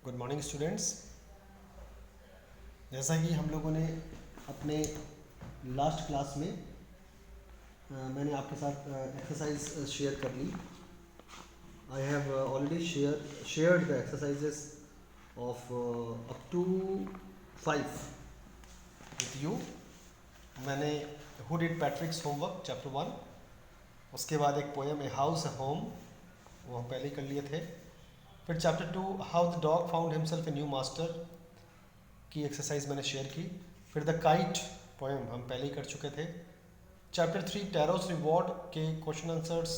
Good morning students. जैसा कि हम लोगों ने अपने लास्ट क्लास में मैंने आपके साथ एक्सरसाइज शेयर कर ली। I have already shared the exercises of up to 5 with you. मैंने who did Patrick's homework chapter 1, उसके बाद एक poem a house a home, वो हम पहले ही कर लिए थे। फिर chapter 2 how the dog found himself a new master की एक्सरसाइज मैंने शेयर की। फिर द काइट पोएम हम पहले ही कर चुके थे। चैप्टर 3 टैरोस रिवॉर्ड के क्वेश्चन आंसर्स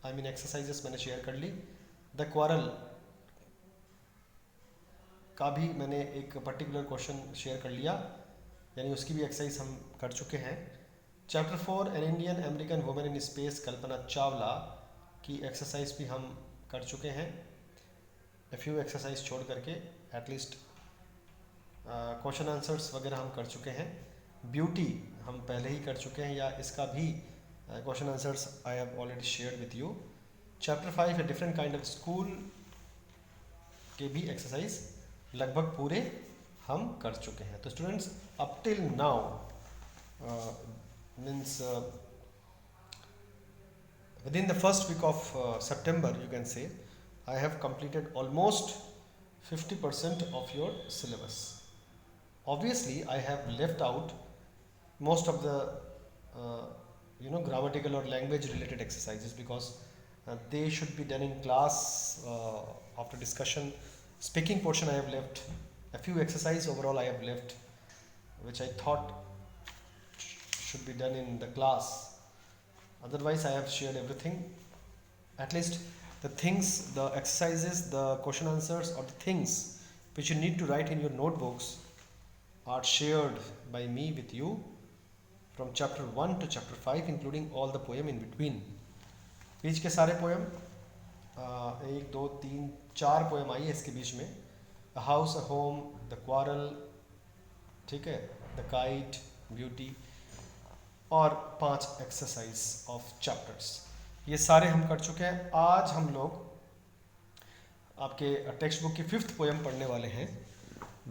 एक्सरसाइजेस मैंने शेयर कर ली। द क्वारल का भी मैंने एक पर्टिकुलर क्वेश्चन शेयर कर लिया, यानी उसकी भी एक्सरसाइज हम कर चुके हैं। Chapter 4 an Indian American women in space Kalpana Chawla की एक्सरसाइज भी हम कर चुके हैं। ए फ्यू एक्सरसाइज छोड़ करके एटलीस्ट क्वेश्चन आंसर्स वगैरह हम कर चुके हैं। ब्यूटी हम पहले ही कर चुके हैं, या इसका भी question answers I have already shared with you. Chapter 5 a different kind of school के भी एक्सरसाइज लगभग पूरे हम कर चुके हैं। तो students up till now means within the first week of September, you can say I have completed almost 50% of your syllabus. Obviously I have left out most of the grammatical or language related exercises, because they should be done in class after discussion. Speaking portion I have left, a few exercises overall I have left which I thought should be done in the class. Otherwise I have shared everything. At least the things, the exercises, the question answers, or the things which you need to write in your notebooks are shared by me with you from chapter 1 to chapter 5, including all the poem in between. बीच के सारे poem 1 2 3 4 poem I है इसके बीच में। A house a home, the quarrel, ठीक है, the kite, beauty, और 5 exercise of chapters, ये सारे हम कर चुके हैं। आज हम लोग आपके टेक्स्ट बुक की 5th पोएम पढ़ने वाले हैं,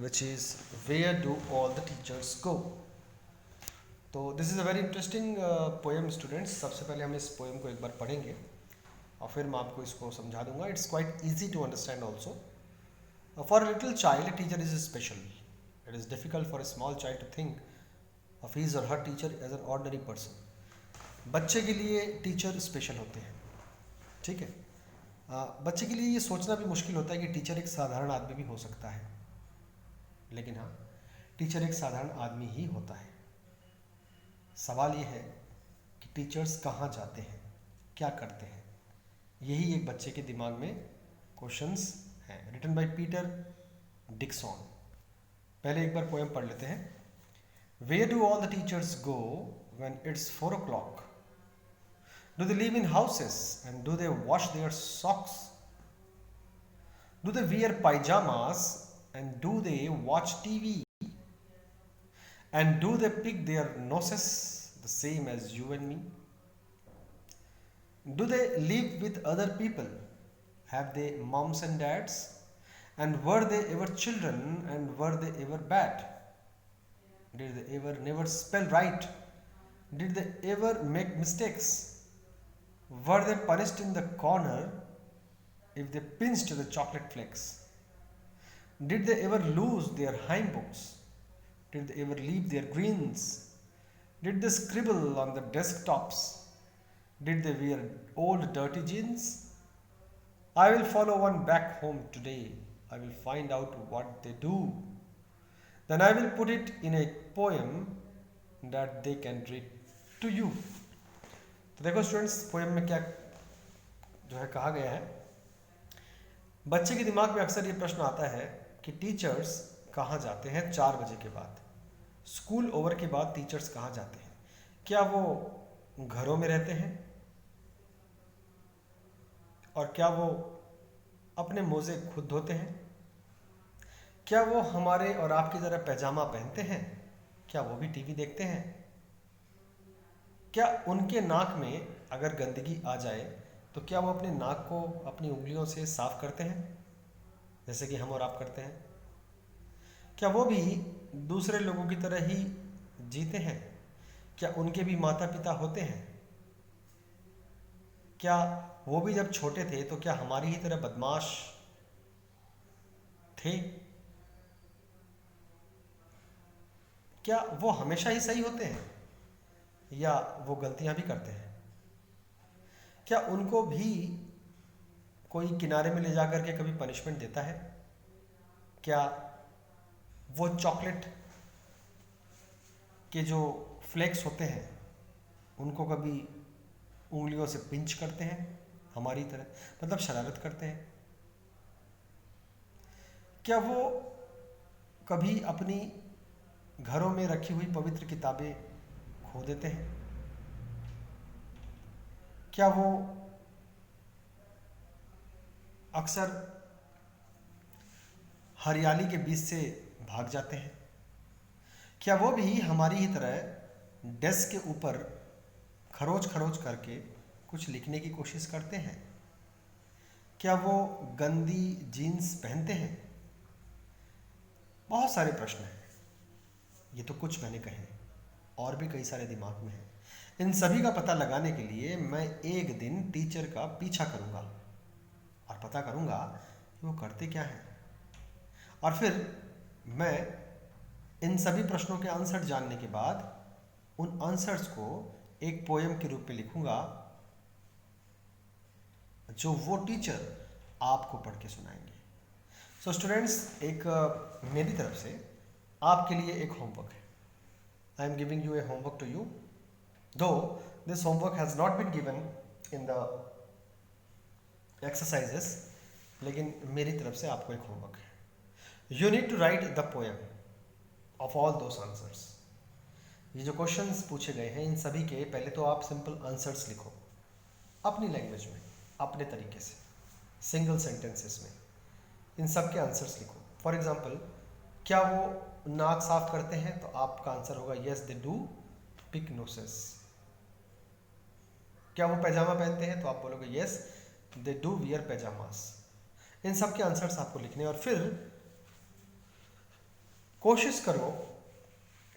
which is where do all the teachers go. तो this is a very interesting poem students. सबसे पहले हम इस पोएम को एक बार पढ़ेंगे और फिर मैं आपको इसको समझा दूंगा। It's quite easy to understand also. For a little child teacher is special. It is difficult for a small child to think of his और her teacher as an ordinary person. बच्चे के लिए टीचर स्पेशल होते हैं, ठीक है। बच्चे के लिए ये सोचना भी मुश्किल होता है कि टीचर एक साधारण आदमी भी हो सकता है, लेकिन हाँ, टीचर एक साधारण आदमी ही होता है। सवाल ये है कि टीचर्स कहाँ जाते हैं, क्या करते हैं, यही एक बच्चे के दिमाग में क्वेश्चंस हैं। Written by Peter Dixon. पहले एक बार पोएम पढ़ लेते हैं। Where do all the teachers go when it's 4 o'clock? Do they live in houses and do they wash their socks? Do they wear pajamas and do they watch TV? And do they pick their noses the same as you and me? Do they live with other people? Have they moms and dads? And were they ever children and were they ever bad? Did they ever never spell right? Did they ever make mistakes? Were they punished in the corner if they pinched the chocolate flakes? Did they ever lose their hymn books? Did they ever leave their greens? Did they scribble on the desktops? Did they wear old dirty jeans? I will follow one back home today. I will find out what they do. Then I will put it in a poem that they can read to you. तो देखो students, poem में क्या जो है कहा गया है। बच्चे के दिमाग में अक्सर ये प्रश्न आता है कि टीचर्स कहाँ जाते हैं 4 बजे के बाद, स्कूल ओवर के बाद टीचर्स कहाँ जाते हैं। क्या वो घरों में रहते हैं, और क्या वो अपने मोजे खुद धोते हैं? क्या वो हमारे और आपकी तरह पैजामा पहनते हैं? क्या वो भी टीवी देखते हैं? क्या उनके नाक में अगर गंदगी आ जाए तो क्या वो अपने नाक को अपनी उंगलियों से साफ करते हैं? जैसे कि हम और आप करते हैं? क्या वो भी दूसरे लोगों की तरह ही जीते हैं? क्या उनके भी माता पिता होते हैं? क्या वो भी जब छोटे थे तो क्या हमारी ही तरह बदमाश थे? क्या वो हमेशा ही सही होते हैं या वो गलतियां भी करते हैं? क्या उनको भी कोई किनारे में ले जा करके कभी पनिशमेंट देता है? क्या वो चॉकलेट के जो फ्लेक्स होते हैं उनको कभी उंगलियों से पिंच करते हैं हमारी तरह, मतलब शरारत करते हैं? क्या वो कभी अपनी घरों में रखी हुई पवित्र किताबें खो देते हैं? क्या वो अक्सर हरियाली के बीच से भाग जाते हैं? क्या वो भी हमारी ही तरह डेस्क के ऊपर खरोच खरोच करके कुछ लिखने की कोशिश करते हैं? क्या वो गंदी जीन्स पहनते हैं? बहुत सारे प्रश्न हैं, ये तो कुछ मैंने कहे, और भी कई सारे दिमाग में हैं। इन सभी का पता लगाने के लिए मैं एक दिन टीचर का पीछा करूंगा और पता करूंगा कि वो करते क्या हैं, और फिर मैं इन सभी प्रश्नों के आंसर जानने के बाद उन आंसर्स को एक पोएम के रूप में लिखूंगा जो वो टीचर आपको पढ़ के सुनाएंगे। सो स्टूडेंट्स, एक मेरी तरफ से आपके लिए एक होमवर्क है। I am giving you a homework to you, though this homework has not been given in the exercises, लेकिन मेरी तरफ से आपको एक होमवर्क है। You need to write the poem of all those answers. ये जो क्वेश्चंस पूछे गए हैं इन सभी के पहले तो आप सिंपल आंसर्स लिखो अपनी लैंग्वेज में, अपने तरीके से, सिंगल सेंटेंसेस में इन सब के आंसर्स लिखो। फॉर एग्जाम्पल, क्या वो नाक साफ करते हैं? तो आपका आंसर होगा यस दे डू पिक नोसेस। क्या वो पैजामा पहनते हैं? तो आप बोलोगे यस दे डू वियर पैजामास। इन सब के आंसर्स आपको लिखने, और फिर कोशिश करो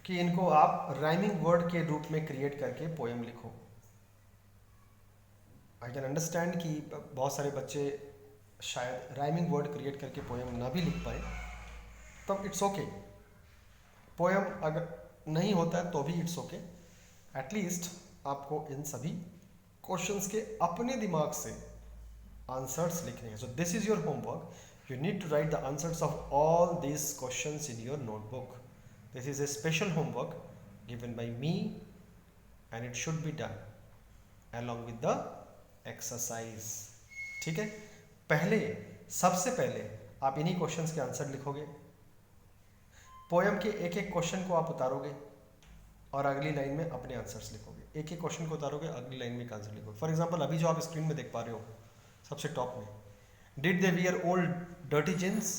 कि इनको आप राइमिंग वर्ड के रूप में क्रिएट करके पोएम लिखो। आई कैन अंडरस्टैंड कि बहुत सारे बच्चे शायद राइमिंग वर्ड क्रिएट करके पोएम ना भी लिख पाए, तब इट्स ओके। पोएम अगर नहीं होता है तो भी इट्स ओके। एटलीस्ट आपको इन सभी क्वेश्चंस के अपने दिमाग से आंसर्स लिखने हैं। So this is your homework. You need to write the answers of all these questions in your notebook. This is a special homework given by me and it should be done along with the exercise। ठीक है, सबसे पहले आप इन्हीं questions के answer लिखोगे। Poem के एक एक क्वेश्चन को आप उतारोगे और अगली लाइन में अपने आंसर्स लिखोगे। एक एक क्वेश्चन को उतारोगे, अगली लाइन में एक आंसर लिखोगे। फॉर एग्जांपल, अभी जो आप स्क्रीन में देख पा रहे हो सबसे टॉप में, did they wear old dirty jeans,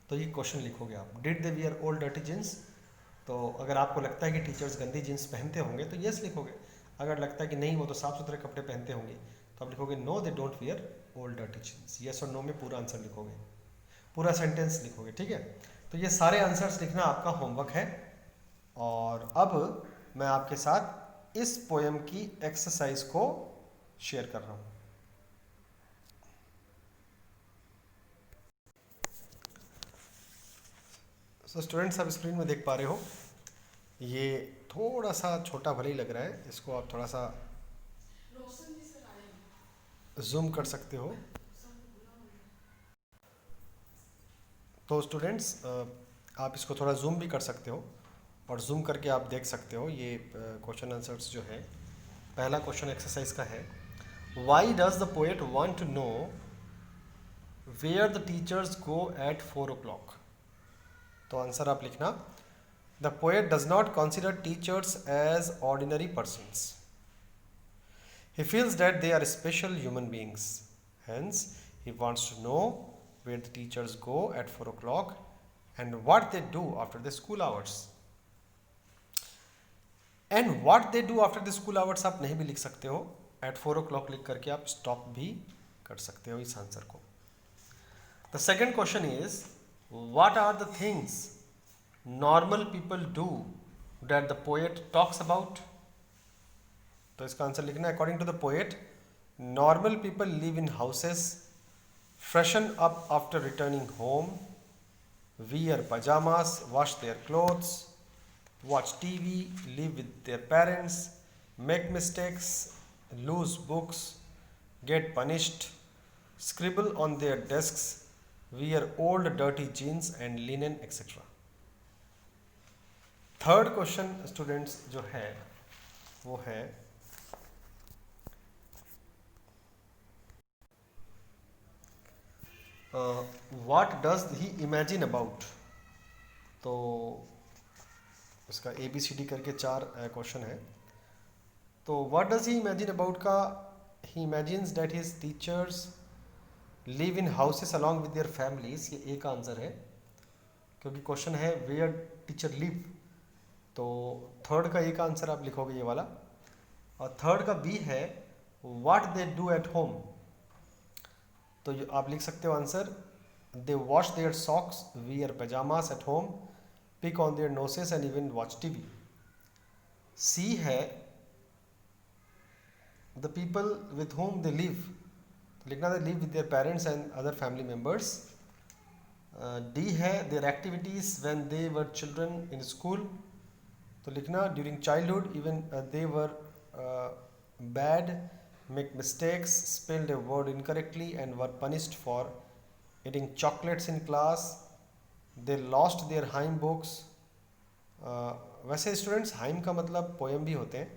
तो ये क्वेश्चन लिखोगे आप, did they wear old dirty jeans. तो अगर आपको लगता है कि टीचर्स गंदी जींस पहनते होंगे तो यस लिखोगे। अगर लगता है कि नहीं वो तो साफ सुथरे कपड़े पहनते होंगे तो आप लिखोगे no they don't wear old dirty jeans. Yes और नो में पूरा आंसर लिखोगे, पूरा सेंटेंस लिखोगे। ठीक है, तो ये सारे आंसर्स लिखना आपका होमवर्क है। और अब मैं आपके साथ इस पोएम की एक्सरसाइज को शेयर कर रहा हूं। सो स्टूडेंट्स, आप स्क्रीन में देख पा रहे हो, ये थोड़ा सा छोटा भले ही लग रहा है, इसको आप थोड़ा सा जूम कर सकते हो। तो स्टूडेंट्स, आप इसको थोड़ा जूम भी कर सकते हो और जूम करके आप देख सकते हो ये क्वेश्चन आंसर्स जो है। पहला क्वेश्चन एक्सरसाइज का है, why does the poet want to know where the teachers go at 4 o'clock। तो आंसर आप लिखना, the poet does not consider teachers as ordinary persons. He feels that they are special human beings. Hence, he wants to know where the teachers go at 4 o'clock and what they do after the school hours. And what they do after the school hours आप नहीं भी लिख सकते हो, at 4 o'clock लिख करके आप stop भी कर सकते हो इस आंसर को। The second question is, what are the things normal people do that the poet talks about? तो इसका आंसर लिखना है according to the poet, normal people live in houses, freshen up after returning home, wear pajamas, wash their clothes, watch TV, live with their parents, make mistakes, lose books, get punished, scribble on their desks, wear old dirty jeans and linen, etc. Third question students जो है वो है, what does he imagine about. तो इसका A B C D करके चार question है। तो what does he imagine about का, he imagines that his teachers live in houses along with their families, ये ए का आंसर है क्योंकि क्वेश्चन है वेयर टीचर लिव। तो थर्ड का ए का आंसर आप लिखोगे ये वाला, और थर्ड का बी है what they do at home. तो आप लिख सकते हो answer, they wash their socks, wear pyjamas at home, pick on their noses and even watch TV. C है the people with home they live, तो लिखना they live with their parents and other family members. D है their activities when they were children in school, तो लिखना during childhood even they were bad, make mistakes, spelled a word incorrectly and were punished for eating chocolates in class, they lost their hymn books। वैसे students hymn का मतलब poem भी होते हैं।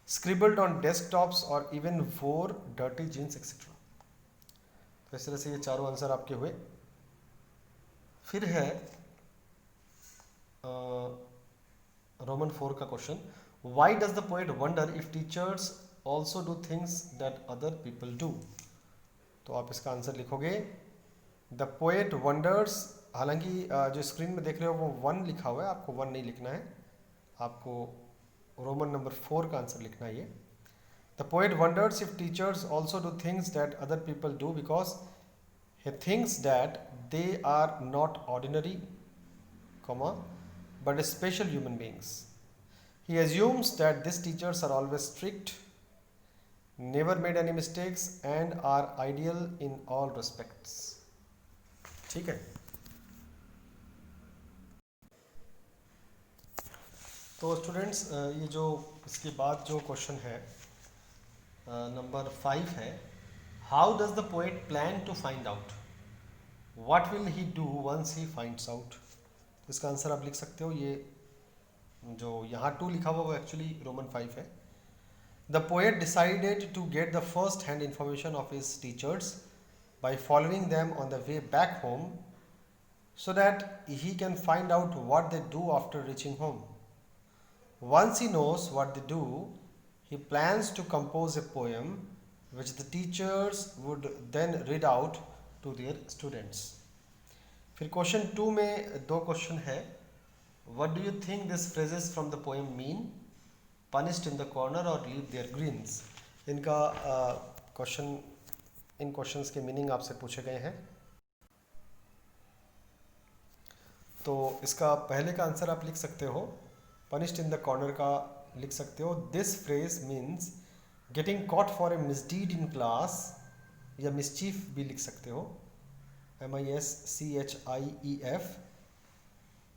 scribbled on desktops or even wore dirty jeans etc। तो इस तरह से ये चारों आंसर आपके हुए। फिर है रोमन 4 का question, why does the poet wonder if teachers also do things that other people do। तो आप इसका आंसर लिखोगे द पोएट वंडर्स, हालांकि जो स्क्रीन में देख रहे हो वो 1 लिखा हुआ है, आपको 1 नहीं लिखना है, आपको रोमन नंबर 4 का आंसर लिखना है ये। The poet wonders if teachers also do things that other people do because he thinks that they are not ordinary, comma but special human beings. He assumes that this teachers are always strict, never made any mistakes and are ideal in all respects। ठीक है, तो students ये जो इसके बाद जो question है number 5 है, how does the poet plan to find out, what will he do once he finds out. इसका आंसर आप लिख सकते हो, ये जो यहाँ 2 लिखा हुआ वो एक्चुअली रोमन 5 है। The poet decided to get the first-hand information of his teachers by following them on the way back home so that he can find out what they do after reaching home. Once he knows what they do, he plans to compose a poem which the teachers would then read out to their students। फिर question 2 में 2 question है, what do you think these phrases from the poem mean? punished in the corner or leave their greens। इनका question, इन questions के meaning आपसे पूछे गए हैं। तो इसका पहले का आंसर आप लिख सकते हो, punished in the corner का लिख सकते हो, this phrase means getting caught for a misdeed in class, या mischief भी लिख सकते हो, MISCHIEF,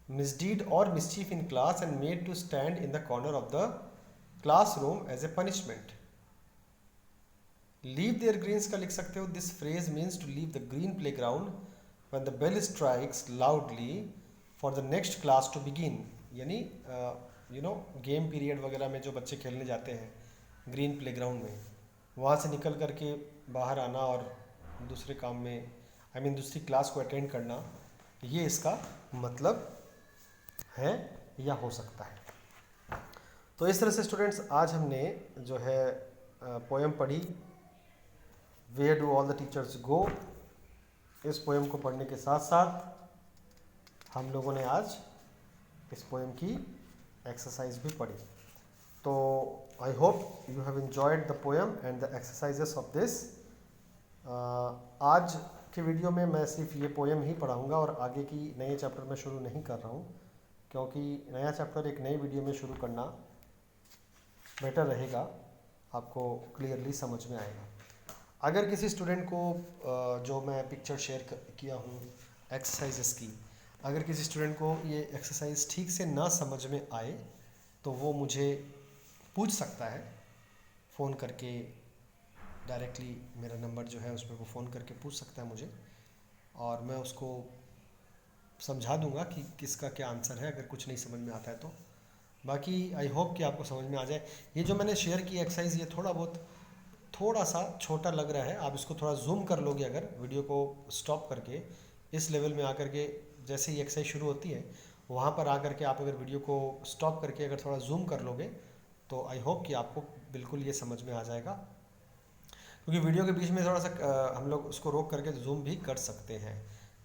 misdeed or mischief in class and made to stand in the corner of the classroom as a punishment। leave their greens का लिख सकते हो, this phrase means to leave the green playground when the bell strikes loudly for the next class to begin। यानी game period वगैरह में जो बच्चे खेलने जाते हैं ग्रीन प्लेग्राउंड में, वहाँ से निकल करके बाहर आना और दूसरे काम में दूसरी क्लास को अटेंड करना, ये इसका मतलब है या हो सकता है। तो इस तरह से स्टूडेंट्स आज हमने जो है पोएम पढ़ी, where do all the teachers go. इस पोएम को पढ़ने के साथ साथ हम लोगों ने आज इस पोएम की एक्सरसाइज भी पढ़ी। तो आई hope you have enjoyed the poem and the exercises of this. आज के वीडियो में मैं सिर्फ ये पोएम ही पढ़ाऊँगा और आगे की नए चैप्टर में शुरू नहीं कर रहा हूँ, क्योंकि नया चैप्टर एक नई वीडियो में शुरू करना बेटर रहेगा, आपको क्लियरली समझ में आएगा। अगर किसी स्टूडेंट को जो मैं पिक्चर शेयर किया हूँ एक्सरसाइजेस की, अगर किसी स्टूडेंट को ये एक्सरसाइज ठीक से ना समझ में आए तो वो मुझे पूछ सकता है फ़ोन करके, डायरेक्टली मेरा नंबर जो है उस पर वो फ़ोन करके पूछ सकता है मुझे, और मैं उसको समझा दूंगा कि किसका क्या आंसर है अगर कुछ नहीं समझ में आता है तो। बाकी आई होप कि आपको समझ में आ जाए। ये जो मैंने शेयर की एक्सरसाइज, ये थोड़ा सा छोटा लग रहा है, आप इसको थोड़ा जूम कर लोगे अगर वीडियो को स्टॉप करके, इस लेवल में आकर के जैसे ही एक्सरसाइज शुरू होती है वहाँ पर आकर के आप अगर वीडियो को स्टॉप करके अगर थोड़ा जूम कर लोगे तो आई होप कि आपको बिल्कुल ये समझ में आ जाएगा, क्योंकि वीडियो के बीच में थोड़ा सा हम लोग उसको रोक करके जूम भी कर सकते हैं।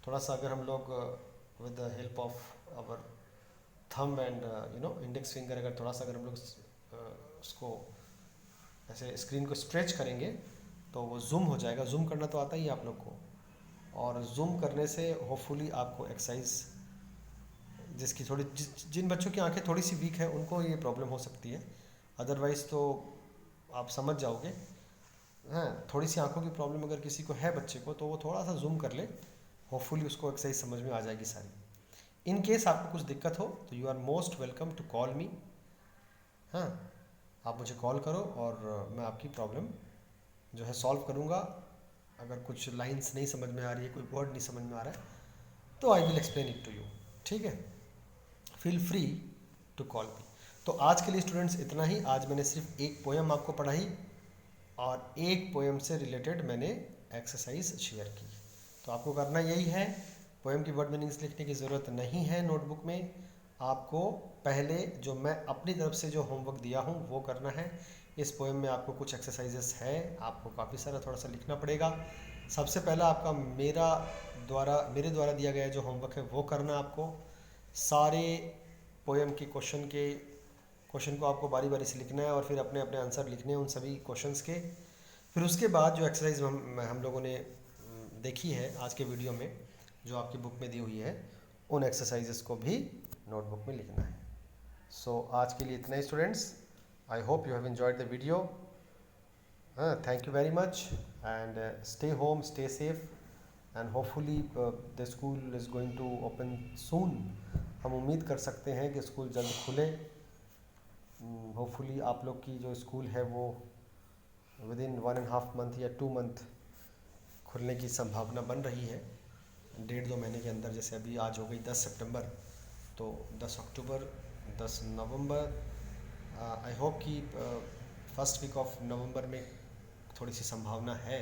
थोड़ा सा अगर हम लोग with the help of our thumb and index finger, अगर थोड़ा सा अगर हम लोग उसको ऐसे स्क्रीन को स्ट्रेच करेंगे तो वो जूम हो जाएगा। जूम करना तो आता ही है आप लोग को, और जूम करने से होपफुली आपको एक्सरसाइज जिसकी जिन बच्चों की आंखें थोड़ी सी वीक है उनको ये प्रॉब्लम हो सकती है, अदरवाइज़ तो आप समझ जाओगे। हाँ, थोड़ी सी आंखों की प्रॉब्लम अगर किसी को है बच्चे को तो वो थोड़ा सा जूम कर ले, होपफुली उसको एक्सरसाइज समझ में आ जाएगी सारी। इन केस आपको कुछ दिक्कत हो तो you are most welcome to call me. हाँ, आप मुझे कॉल करो और मैं आपकी प्रॉब्लम जो है सॉल्व करूँगा। अगर कुछ लाइंस नहीं समझ में आ रही है, कोई वर्ड नहीं समझ में आ रहा है तो I will explain it to you. ठीक है, feel free to call me. तो आज के लिए स्टूडेंट्स इतना ही। आज मैंने सिर्फ एक पोएम आपको पढ़ाई और एक पोएम से रिलेटेड मैंने एक्सरसाइज शेयर की। तो आपको करना यही है, पोएम की वर्ड मीनिंग्स लिखने की ज़रूरत नहीं है नोटबुक में। आपको पहले जो मैं अपनी तरफ से जो होमवर्क दिया हूँ वो करना है। इस पोएम में आपको कुछ एक्सरसाइजेस है, आपको काफ़ी सारा थोड़ा सा लिखना पड़ेगा। सबसे पहला आपका मेरे द्वारा दिया गया जो होमवर्क है वो करना आपको। सारे पोएम के क्वेश्चन को आपको बारी बारी से लिखना है और फिर अपने अपने आंसर लिखने हैं उन सभी क्वेश्चंस के। फिर उसके बाद जो एक्सरसाइज हम लोगों ने देखी है आज के वीडियो में, जो आपकी बुक में दी हुई है, उन एक्सरसाइजेस को भी नोटबुक में लिखना है। सो आज के लिए इतना ही students. I hope you have enjoyed the video. Thank you very much and stay home, stay safe and hopefully the school is going to open soon. हम उम्मीद कर सकते हैं कि स्कूल जल्द खुले। होपफुली आप लोग की जो स्कूल है वो विद इन 1.5 मंथ या 2 मंथ खुलने की संभावना बन रही है, 1.5-2 महीने के अंदर। जैसे अभी आज हो गई 10 सितंबर, तो 10 अक्टूबर, 10 नवंबर, आई होप कि फर्स्ट वीक ऑफ नवंबर में थोड़ी सी संभावना है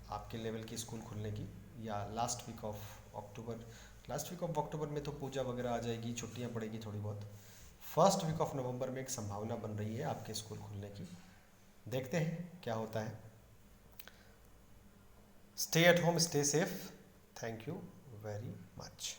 आपके लेवल की स्कूल खुलने की, या last week of October. Last week of October में तो पूजा वगैरह आ जाएगी, छुट्टियां पड़ेगी थोड़ी बहुत। फर्स्ट वीक ऑफ नवंबर में एक संभावना बन रही है आपके स्कूल खुलने की। देखते हैं क्या होता है। Stay at home, stay safe. Thank you very much.